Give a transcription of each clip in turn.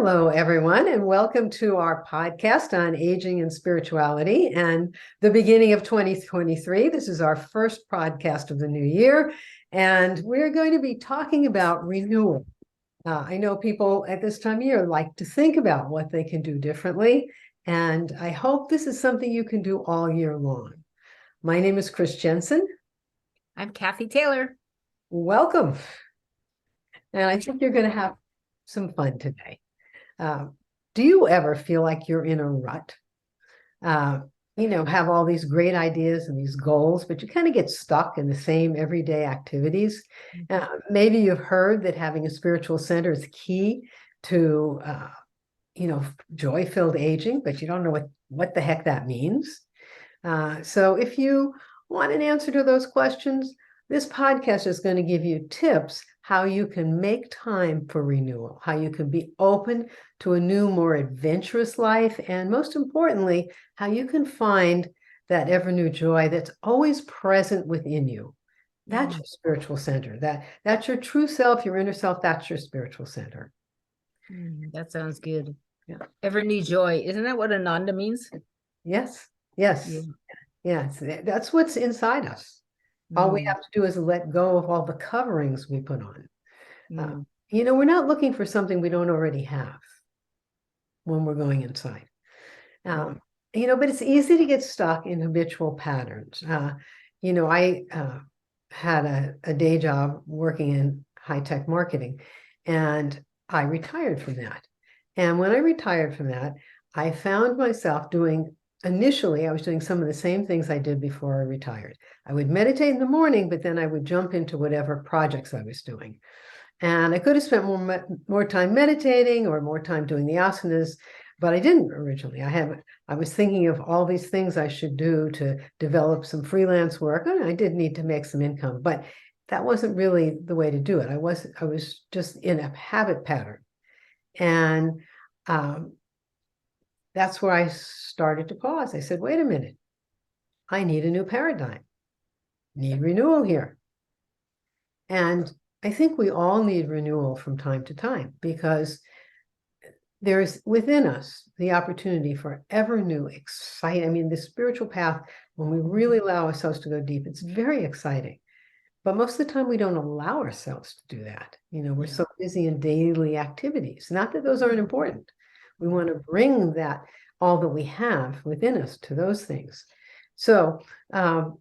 Hello, everyone, and welcome to our podcast on aging and spirituality and the beginning of 2023. This is our first podcast of the new year, and we're going to be talking about renewal. I know people at this time of year like to think about what they can do differently, and I hope this is something you can do all year long. My name is Chris Jensen. I'm Kathy Taylor. Welcome. And I think you're going to have some fun today. Do you ever feel like you're in a rut? Have all these great ideas and these goals, but you kind of get stuck in the same everyday activities. Maybe you've heard that having a spiritual center is key to, joy-filled aging, but you don't know what the heck that means. So if you want an answer to those questions, this podcast is going to give you tips how you can make time for renewal, how you can be open to a new, more adventurous life, and most importantly, how you can find that ever new joy that's always present within you. That's your spiritual center. That's your true self, your inner self. That's your spiritual center. That sounds good. Yeah. Ever new joy. Isn't that what Ananda means? Yes. Yes. That's what's inside us. All we have to do is let go of all the coverings we put on. We're not looking for something we don't already have when we're going inside. But it's easy to get stuck in habitual patterns. I had a day job working in high-tech marketing, and I retired from that. And when I retired from that, I found myself initially, I was doing some of the same things I did before I retired. I would meditate in the morning, but then I would jump into whatever projects I was doing. And I could have spent more time meditating or more time doing the asanas, but I didn't originally. I was thinking of all these things I should do to develop some freelance work. And I did need to make some income, but that wasn't really the way to do it. I was just in a habit pattern. And that's where I started to pause. I said, wait a minute, I need a new paradigm, need renewal here. And I think we all need renewal from time to time because there's within us the opportunity for ever new, exciting. The spiritual path, when we really allow ourselves to go deep, it's very exciting. But most of the time we don't allow ourselves to do that. We're so busy in daily activities. Not that those aren't important. We want to bring all that we have within us to those things. So there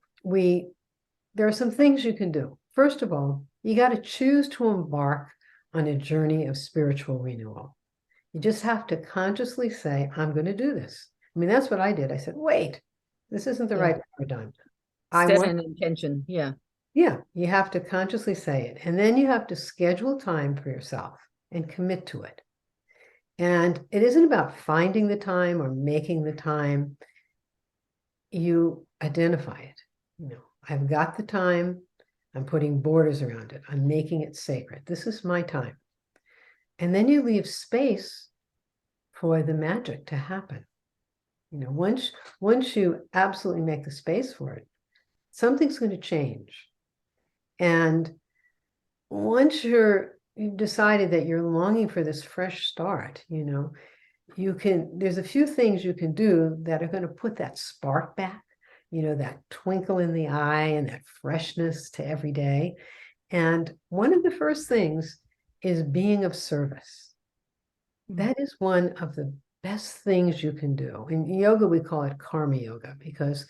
are some things you can do. First of all, you got to choose to embark on a journey of spiritual renewal. You just have to consciously say, I'm going to do this. That's what I did. I said, wait, this isn't the right paradigm. Set an intention. Yeah, you have to consciously say it. And then you have to schedule time for yourself and commit to it. And it isn't about finding the time or making the time. You identify it. I've got the time. I'm putting borders around it. I'm making it sacred. This is my time. And then you leave space for the magic to happen. Once you absolutely make the space for it, something's going to change. And once you've decided that you're longing for this fresh start, there's a few things you can do that are going to put that spark back, that twinkle in the eye and that freshness to every day. And one of the first things is being of service. That is one of the best things you can do. In yoga, we call it karma yoga because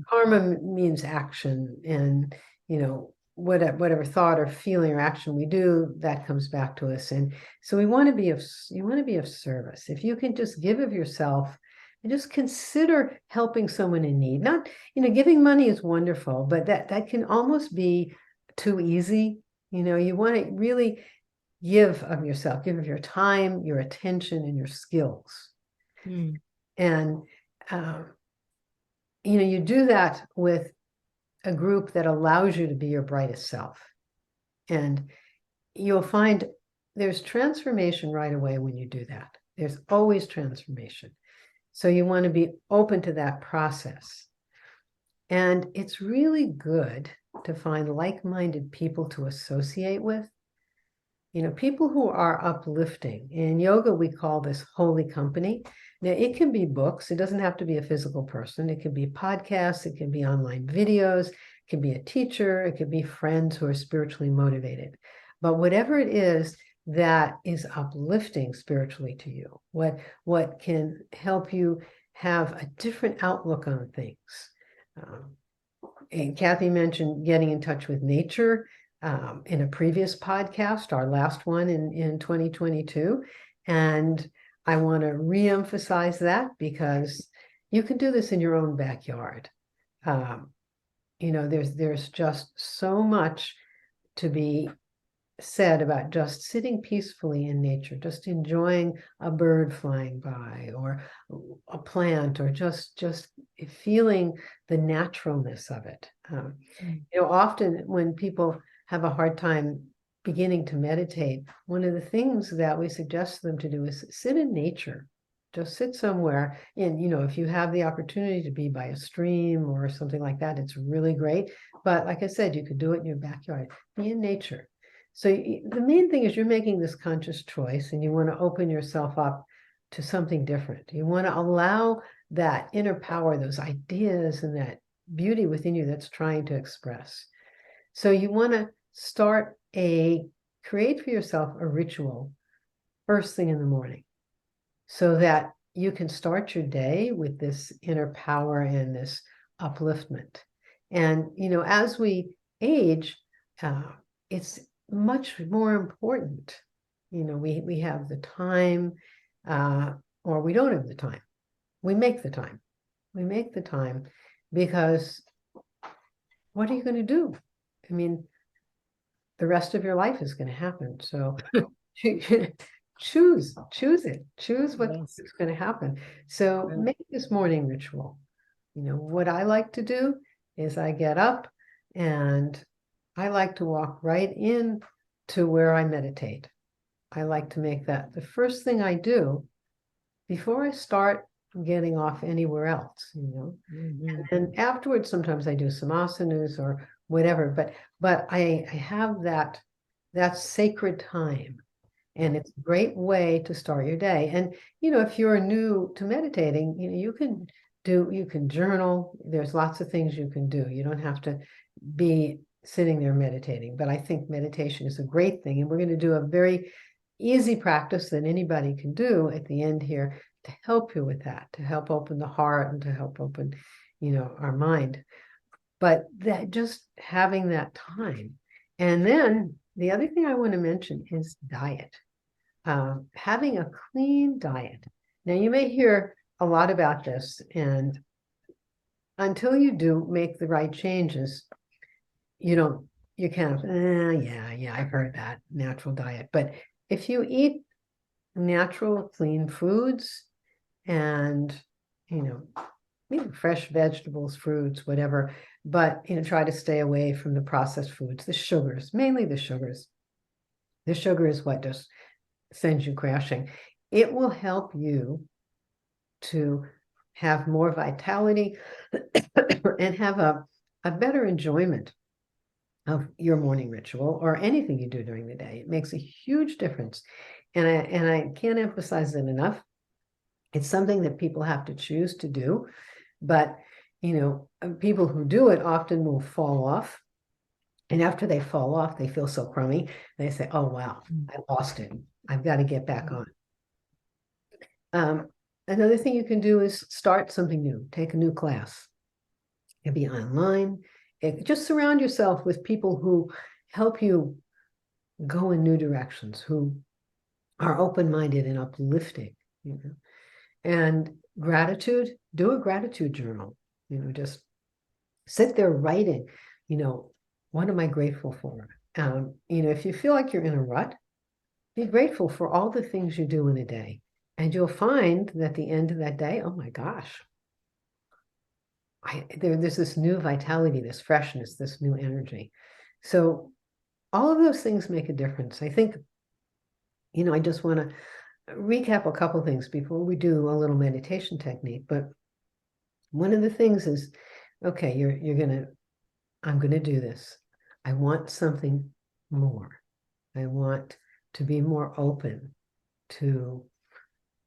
karma means action, and whatever thought or feeling or action we do, that comes back to us. And so you want to be of service. If you can just give of yourself and just consider helping someone in need. Not, giving money is wonderful, but that can almost be too easy. You want to really give of yourself, give of your time, your attention, and your skills. And you do that with a group that allows you to be your brightest self. And you'll find there's transformation right away when you do that. There's always transformation. So you want to be open to that process. And it's really good to find like-minded people to associate with. People who are uplifting. In yoga, we call this holy company. Now, it can be books. It doesn't have to be a physical person. It can be podcasts. It can be online videos. It can be a teacher. It could be friends who are spiritually motivated. But whatever it is that is uplifting spiritually to you, what can help you have a different outlook on things. And Kathy mentioned getting in touch with nature in a previous podcast, our last one in 2022. And I want to reemphasize that because you can do this in your own backyard. There's just so much to be said about just sitting peacefully in nature, just enjoying a bird flying by or a plant, or just feeling the naturalness of it. Often when people have a hard time beginning to meditate, one of the things that we suggest them to do is sit in nature. Just sit somewhere, and if you have the opportunity to be by a stream or something like that, it's really great. But like I said, you could do it in your backyard. Be in nature. So the main thing is you're making this conscious choice, and you want to open yourself up to something different. You want to allow that inner power, those ideas and that beauty within you that's trying to express. So you want to create for yourself a ritual first thing in the morning, so that you can start your day with this inner power and this upliftment. And, as we age, it's much more important. We have the time, or we don't have the time. We make the time. We make the time because what are you going to do? I mean, the rest of your life is going to happen. So choose it. Choose what's going to happen. So make this morning ritual. What I like to do is I get up and I like to walk right in to where I meditate. I like to make that the first thing I do before I start getting off anywhere else, And afterwards, sometimes I do some asanas or whatever, but I have that sacred time. And it's a great way to start your day. And, if you're new to meditating, you can journal. There's lots of things you can do. You don't have to be sitting there meditating, but I think meditation is a great thing. And we're going to do a very easy practice that anybody can do at the end here to help you with that, to help open the heart and to help open, our mind. But that just having that time. And then the other thing I want to mention is diet. Having a clean diet. Now, you may hear a lot about this, and until you do make the right changes, you kind of, yeah, I've heard that, natural diet. But if you eat natural, clean foods and, fresh vegetables, fruits, whatever, but, try to stay away from the processed foods, the sugars, mainly the sugars. The sugar is what just sends you crashing. It will help you to have more vitality and have a better enjoyment of your morning ritual or anything you do during the day. It makes a huge difference. And I can't emphasize it enough. It's something that people have to choose to do. But, people who do it often will fall off. And after they fall off, they feel so crummy. They say, oh, wow, I lost it. I've got to get back on. Another thing you can do is start something new. Take a new class. It can be online. Just surround yourself with people who help you go in new directions, who are open-minded and uplifting. And gratitude, do a gratitude journal. Just sit there writing, what am I grateful for? If you feel like you're in a rut, be grateful for all the things you do in a day. And you'll find that at the end of that day, oh my gosh, there's this new vitality, this freshness, this new energy. So all of those things make a difference. I think, I just want to recap a couple things before we do a little meditation technique. But one of the things is, okay, I'm going to do this. I want something more. I want to be more open to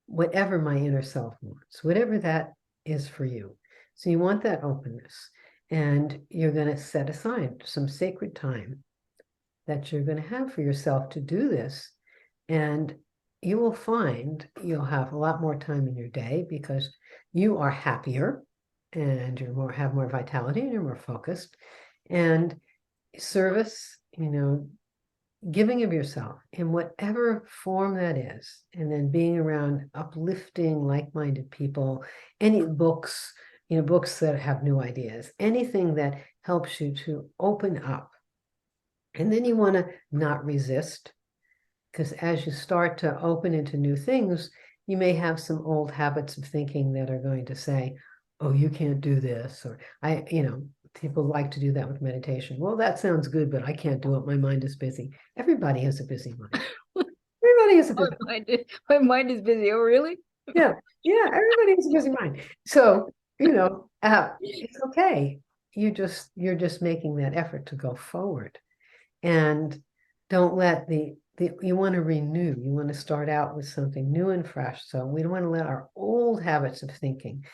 whatever my inner self wants, whatever that is for you. So you want that openness, and you're going to set aside some sacred time that you're going to have for yourself to do this. And you will find you'll have a lot more time in your day because you are happier and have more vitality and you're more focused. And service, giving of yourself in whatever form that is, and then being around uplifting, like-minded people, any books, books that have new ideas, anything that helps you to open up. And then you want to not resist, because as you start to open into new things, you may have some old habits of thinking that are going to say, oh, you can't do this, or people like to do that with meditation. Well, that sounds good, but I can't do it. My mind is busy. Everybody has a busy mind. Everybody has a busy mind. My mind is busy. Oh, really? Yeah. Everybody has a busy mind. So, it's okay. You're just making that effort to go forward, and don't let you want to renew. You want to start out with something new and fresh. So we don't want to let our old habits of thinking.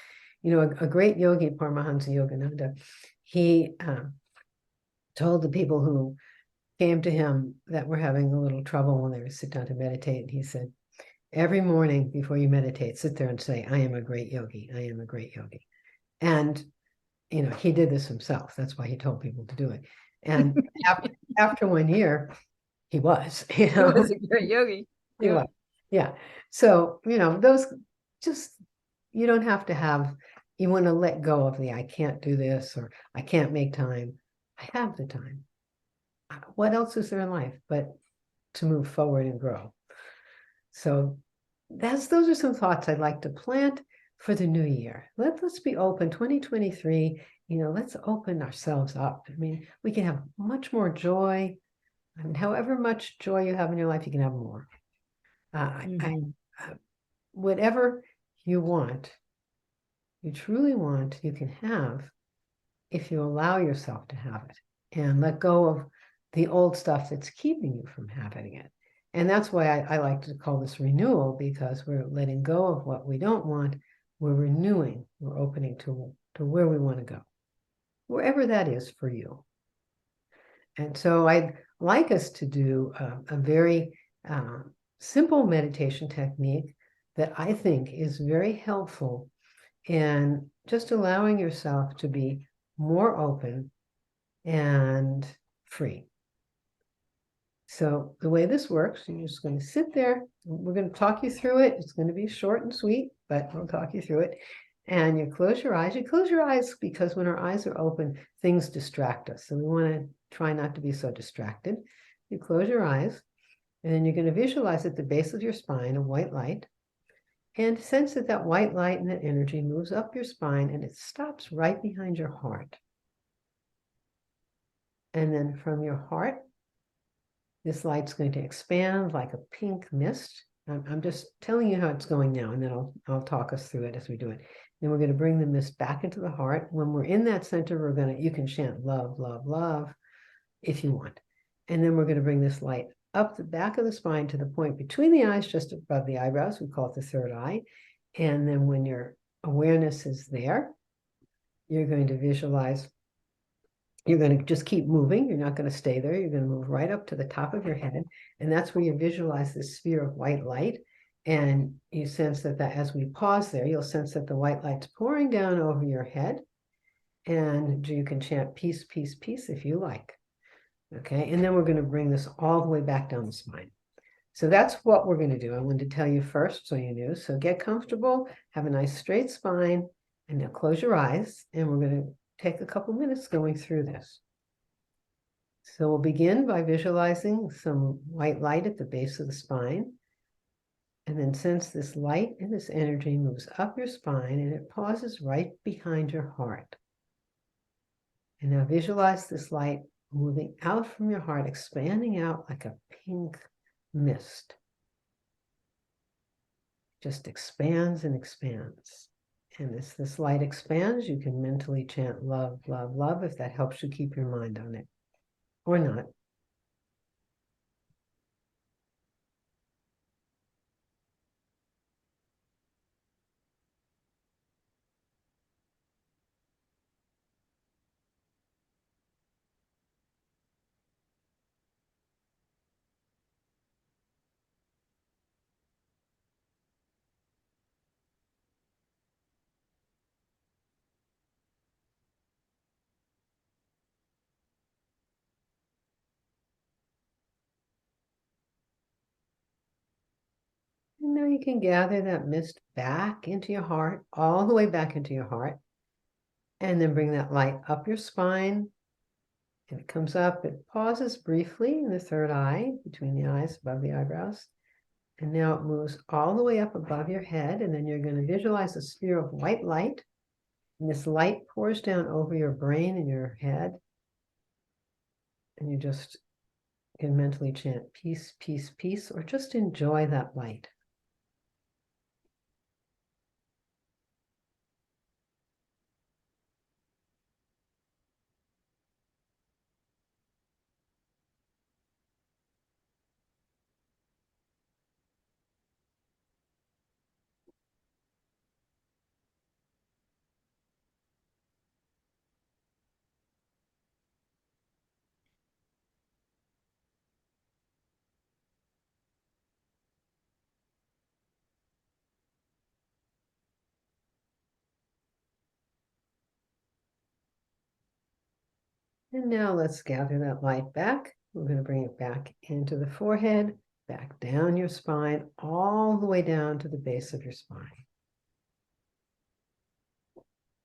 A great yogi, Paramahansa Yogananda, he told the people who came to him that were having a little trouble when they were sit down to meditate. And he said, every morning before you meditate, sit there and say, I am a great yogi. I am a great yogi. And, he did this himself. That's why he told people to do it. And after 1 year, he was, He was a great yogi. He was. Yeah. So, those just, you don't have to have, you want to let go of the, I can't do this, or I can't make time. I have the time. What else is there in life but to move forward and grow? So those are some thoughts I'd like to plant for the new year. Let's be open. 2023, let's open ourselves up. I mean, we can have much more joy. I mean, however much joy you have in your life, you can have more. Whatever you want, you truly want, you can have if you allow yourself to have it and let go of the old stuff that's keeping you from having it. And that's why I like to call this renewal, because we're letting go of what we don't want. We're renewing, we're opening to where we want to go, wherever that is for you. And so I'd like us to do a very simple meditation technique that I think is very helpful in just allowing yourself to be more open and free. So the way this works, you're just going to sit there. We're going to talk you through it. It's going to be short and sweet, but we'll talk you through it. And you close your eyes. You close your eyes because when our eyes are open, things distract us. So we want to try not to be so distracted. You close your eyes, and then you're going to visualize at the base of your spine a white light, and sense that white light and that energy moves up your spine and it stops right behind your heart. And then from your heart, this light's going to expand like a pink mist. I'm just telling you how it's going now, and then I'll talk us through it as we do it. Then we're going to bring the mist back into the heart. When we're in that center, you can chant love, love, love if you want. And then we're going to bring this light up the back of the spine to the point between the eyes, just above the eyebrows. We call it the third eye. And then when your awareness is there, you're going to visualize. You're going to just keep moving. You're not going to stay there. You're going to move right up to the top of your head. And that's where you visualize this sphere of white light. And you sense that as we pause there, you'll sense that the white light's pouring down over your head. And you can chant peace, peace, peace if you like. Okay. And then we're going to bring this all the way back down the spine. So that's what we're going to do. I wanted to tell you first so you knew. So get comfortable, have a nice straight spine, and now close your eyes. And we're going to take a couple minutes going through this. So we'll begin by visualizing some white light at the base of the spine. And then sense this light and this energy moves up your spine and it pauses right behind your heart. And now visualize this light moving out from your heart, expanding out like a pink mist. Just expands and expands. And as this light expands, you can mentally chant love, love, love if that helps you keep your mind on it, or not. And now you can gather that mist back into your heart, all the way back into your heart. And then bring that light up your spine. And it comes up, it pauses briefly in the third eye, between the eyes, above the eyebrows. And now it moves all the way up above your head. And then you're going to visualize a sphere of white light. And this light pours down over your brain and your head. And you just can mentally chant peace, peace, peace, or just enjoy that light. And now let's gather that light back. We're going to bring it back into the forehead, back down your spine, all the way down to the base of your spine.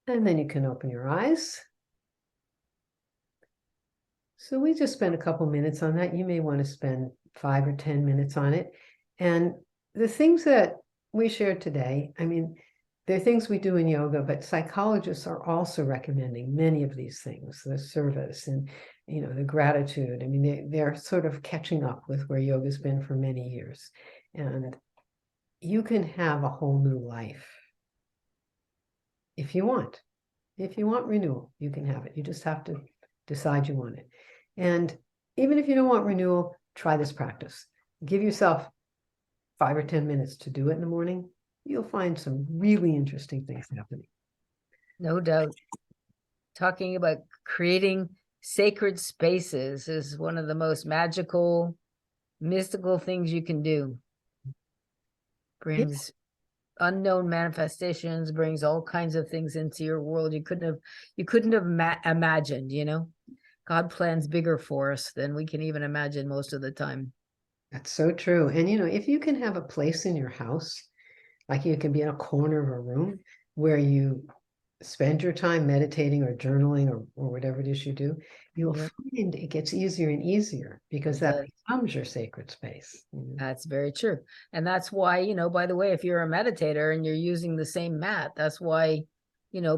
And then you can open your eyes. So we just spent a couple minutes on that. You may want to spend 5 or 10 minutes on it. And the things that we shared today, I mean, they're things we do in yoga, but psychologists are also recommending many of these things, the service and, the gratitude. I mean, they're sort of catching up with where yoga's been for many years. And you can have a whole new life if you want. If you want renewal, you can have it. You just have to decide you want it. And even if you don't want renewal, try this practice. Give yourself 5 or 10 minutes to do it in the morning. You'll find some really interesting things happening. No doubt. Talking about creating sacred spaces is one of the most magical, mystical things you can do. Brings unknown manifestations, brings all kinds of things into your world you couldn't have imagined. God plans bigger for us than we can even imagine most of the time. That's so true. And if you can have a place in your house, like you can be in a corner of a room where you spend your time meditating or journaling or whatever it is you do, you'll find it gets easier and easier because that becomes your sacred space. That's very true. And that's why, by the way, if you're a meditator and you're using the same mat, that's why,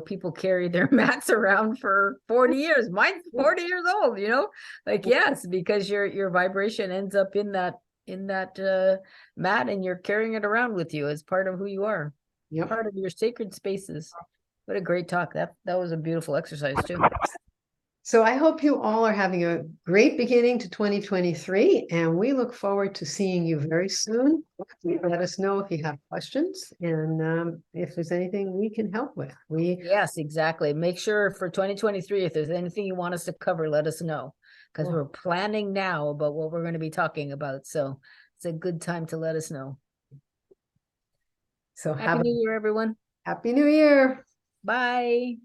people carry their mats around for 40 years. Mine's 40 years old, yes, because your vibration ends up in that mat and you're carrying it around with you as part of who you are. Yep. Part of your sacred spaces. What a great talk. That was a beautiful exercise too. So I hope you all are having a great beginning to 2023, and we look forward to seeing you very soon. Let us know if you have questions and if there's anything we can help with. Yes, exactly. Make sure for 2023, if there's anything you want us to cover, let us know, because we're planning now about what we're going to be talking about. So it's a good time to let us know. So Happy New Year, everyone. Happy New Year. Bye.